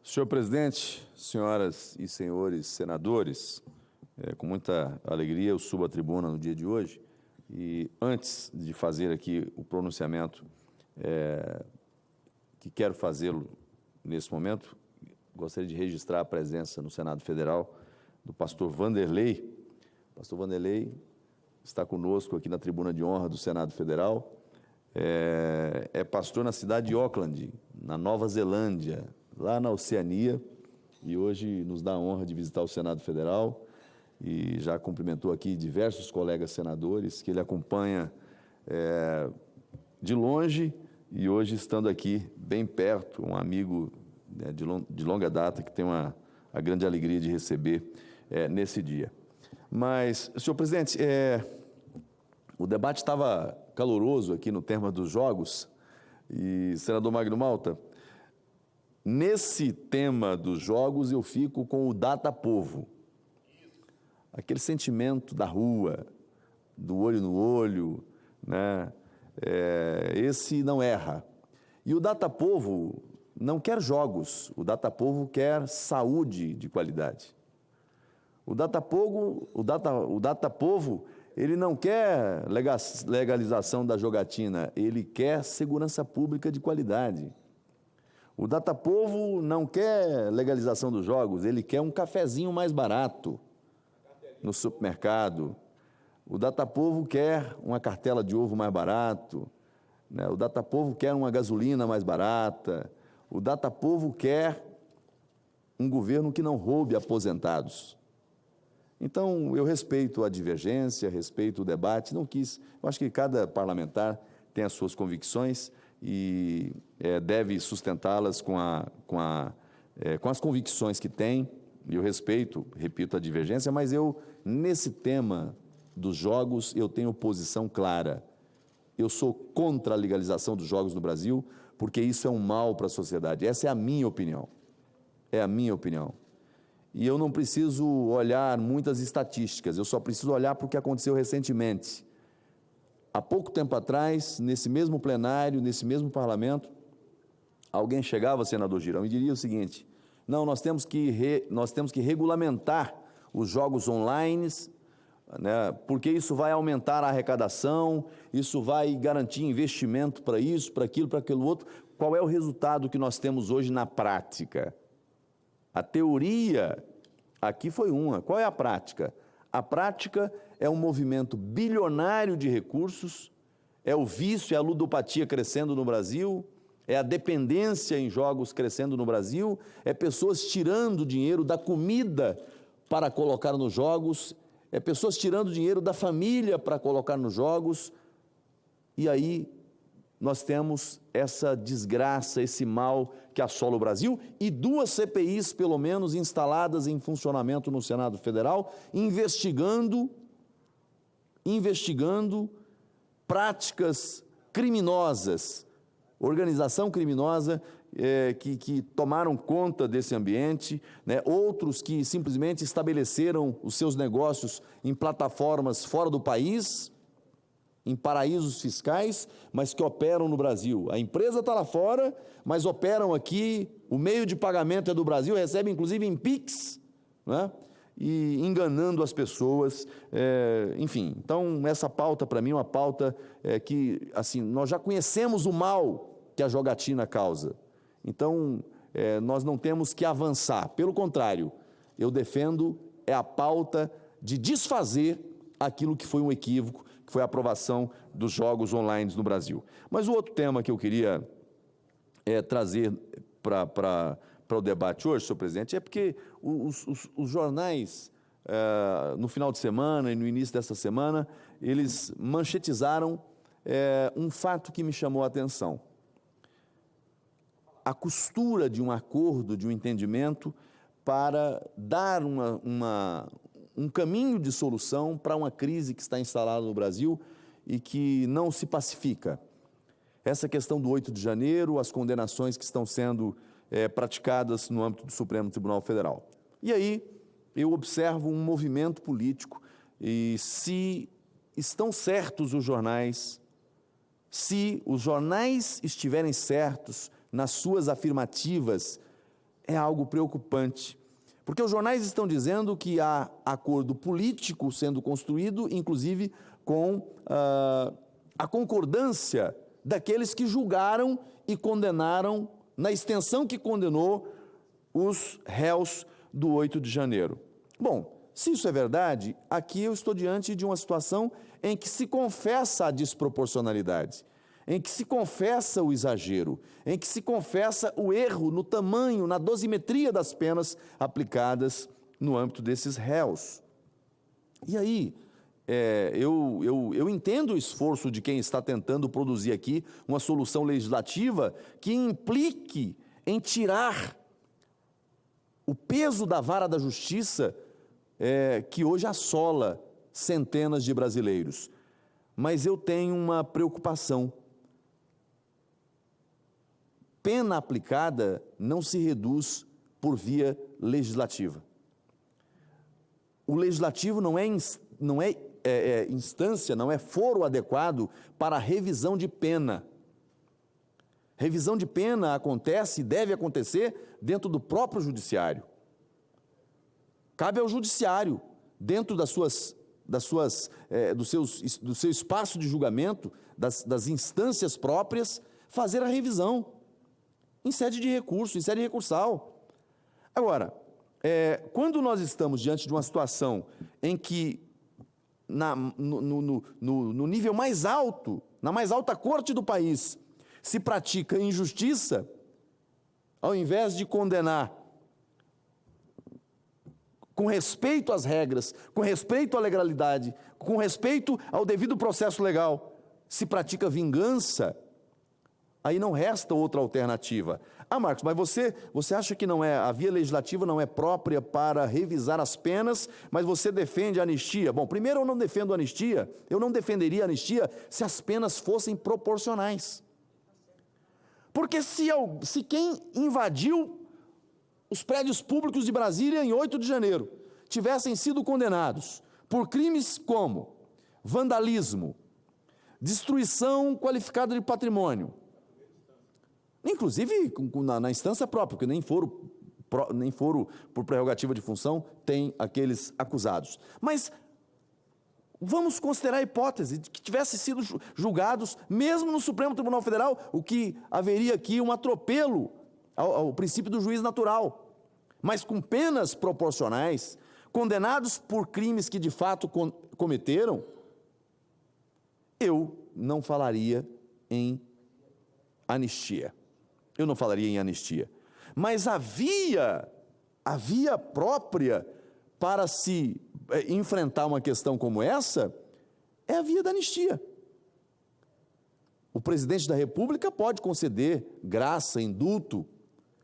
Senhor presidente, senhoras e senhores senadores, com muita alegria eu subo à tribuna no dia de hoje e antes de fazer aqui o pronunciamento que quero fazê-lo nesse momento, gostaria de registrar a presença no Senado Federal do pastor Vanderlei. O pastor Vanderlei está conosco aqui na tribuna de honra do Senado Federal. É pastor na cidade de Auckland, na Nova Zelândia, lá na Oceania, e hoje nos dá a honra de visitar o Senado Federal e já cumprimentou aqui diversos colegas senadores que ele acompanha de longe e hoje estando aqui bem perto, um amigo de longa data que tem a grande alegria de receber nesse dia. Mas, senhor presidente, o debate estava caloroso aqui no tema dos jogos e, senador Magno Malta, nesse tema dos jogos eu fico com o data-povo, aquele sentimento da rua, do olho no olho, né? Esse não erra. E o data-povo não quer jogos, o data-povo quer saúde de qualidade. O data-povo, ele não quer legalização da jogatina, ele quer segurança pública de qualidade. O data-povo não quer legalização dos jogos, ele quer um cafezinho mais barato no supermercado. O data-povo quer uma cartela de ovo mais barato, né? O data-povo quer uma gasolina mais barata. O data-povo quer um governo que não roube aposentados. Então, eu respeito a divergência, respeito o debate, eu acho que cada parlamentar tem as suas convicções e deve sustentá-las com as convicções que tem. Eu respeito, repito, a divergência, mas nesse tema dos jogos, eu tenho posição clara. Eu sou contra a legalização dos jogos no Brasil, porque isso é um mal para a sociedade. Essa é a minha opinião. É a minha opinião. E eu não preciso olhar muitas estatísticas, eu só preciso olhar para o que aconteceu recentemente. Há pouco tempo atrás, nesse mesmo plenário, nesse mesmo parlamento, alguém chegava, senador Girão, e diria o seguinte: não, nós temos que regulamentar os jogos online, né, porque isso vai aumentar a arrecadação, isso vai garantir investimento para isso, para aquilo outro. Qual é o resultado que nós temos hoje na prática? A teoria aqui foi uma. Qual é a prática? A prática é um movimento bilionário de recursos, é o vício, é a ludopatia crescendo no Brasil, é a dependência em jogos crescendo no Brasil, é pessoas tirando dinheiro da comida para colocar nos jogos, é pessoas tirando dinheiro da família para colocar nos jogos, e aí nós temos essa desgraça, esse mal que assola o Brasil e duas CPIs, pelo menos, instaladas em funcionamento no Senado Federal, investigando práticas criminosas, organização criminosa que tomaram conta desse ambiente, né? Outros que simplesmente estabeleceram os seus negócios em plataformas fora do país, em paraísos fiscais, mas que operam no Brasil. A empresa está lá fora, mas operam aqui, o meio de pagamento é do Brasil, recebe inclusive em Pix, né? E enganando as pessoas, enfim. Então, essa pauta, para mim, é uma pauta que, assim, nós já conhecemos o mal que a jogatina causa. Então, nós não temos que avançar. Pelo contrário, eu defendo a pauta de desfazer aquilo que foi um equívoco, que foi a aprovação dos jogos online no Brasil. Mas o outro tema que eu queria trazer para o debate hoje, senhor presidente, é porque os jornais, no final de semana e no início dessa semana, eles manchetizaram um fato que me chamou a atenção. A costura de um acordo, de um entendimento, para dar um caminho de solução para uma crise que está instalada no Brasil e que não se pacifica. Essa questão do 8 de janeiro, as condenações que estão sendo praticadas no âmbito do Supremo Tribunal Federal. E aí eu observo um movimento político e se estão certos os jornais, se os jornais estiverem certos nas suas afirmativas é algo preocupante, porque os jornais estão dizendo que há acordo político sendo construído, inclusive com a concordância daqueles que julgaram e condenaram, na extensão que condenou, os réus do 8 de janeiro. Bom, se isso é verdade, aqui eu estou diante de uma situação em que se confessa a desproporcionalidade, em que se confessa o exagero, em que se confessa o erro no tamanho, na dosimetria das penas aplicadas no âmbito desses réus. E aí, eu entendo o esforço de quem está tentando produzir aqui uma solução legislativa que implique em tirar o peso da vara da justiça que hoje assola centenas de brasileiros. Mas eu tenho uma preocupação. Pena aplicada não se reduz por via legislativa. O legislativo não é instância, não é foro adequado para a revisão de pena. Revisão de pena acontece e deve acontecer dentro do próprio judiciário. Cabe ao judiciário, dentro do seu espaço de julgamento, das instâncias próprias, fazer a revisão em sede de recurso, em sede recursal. Agora, quando nós estamos diante de uma situação em que, no nível mais alto, na mais alta corte do país, se pratica injustiça, ao invés de condenar com respeito às regras, com respeito à legalidade, com respeito ao devido processo legal, se pratica vingança, aí não resta outra alternativa. Ah, Marcos, mas você acha que a via legislativa não é própria para revisar as penas, mas você defende a anistia? Bom, primeiro eu não defendo a anistia, eu não defenderia a anistia se as penas fossem proporcionais. Porque se quem invadiu os prédios públicos de Brasília em 8 de janeiro tivessem sido condenados por crimes como vandalismo, destruição qualificada de patrimônio, inclusive na instância própria, porque nem foram por prerrogativa de função, tem aqueles acusados. Mas vamos considerar a hipótese de que tivessem sido julgados, mesmo no Supremo Tribunal Federal, o que haveria aqui um atropelo ao princípio do juiz natural, mas com penas proporcionais, condenados por crimes que de fato cometeram, eu não falaria em anistia. Eu não falaria em anistia. Mas a via própria para se enfrentar uma questão como essa é a via da anistia. O presidente da República pode conceder graça, indulto.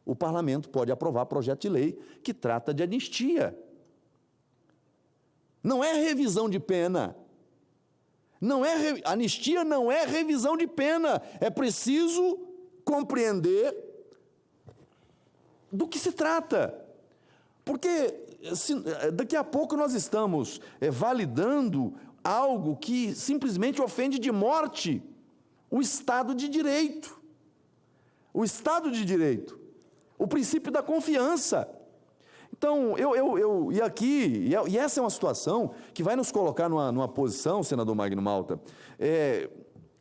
O parlamento pode aprovar projeto de lei que trata de anistia. Não é revisão de pena. Anistia não é revisão de pena. É preciso compreender do que se trata. Porque daqui a pouco nós estamos validando algo que simplesmente ofende de morte o Estado de Direito. O Estado de Direito. O princípio da confiança. Então, e essa é uma situação que vai nos colocar numa posição, senador Magno Malta,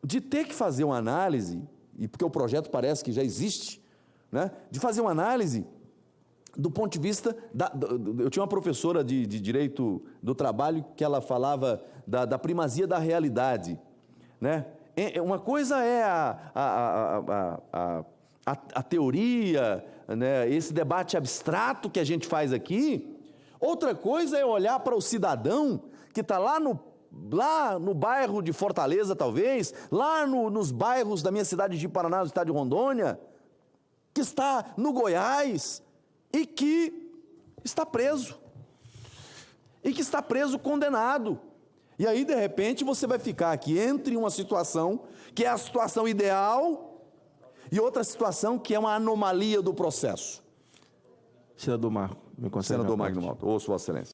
de ter que fazer uma análise, e porque o projeto parece que já existe, né, de fazer uma análise do ponto de vista, eu tinha uma professora de Direito do Trabalho que ela falava da primazia da realidade, né? Uma coisa é a teoria, né, esse debate abstrato que a gente faz aqui. Outra coisa é olhar para o cidadão que está lá no bairro de Fortaleza, talvez, lá nos bairros da minha cidade de Paraná, no estado de Rondônia, que está no Goiás e que está preso. E que está preso condenado. E aí, de repente, você vai ficar aqui entre uma situação que é a situação ideal e outra situação que é uma anomalia do processo. Senador Magno Malta, ouço, Vossa Excelência.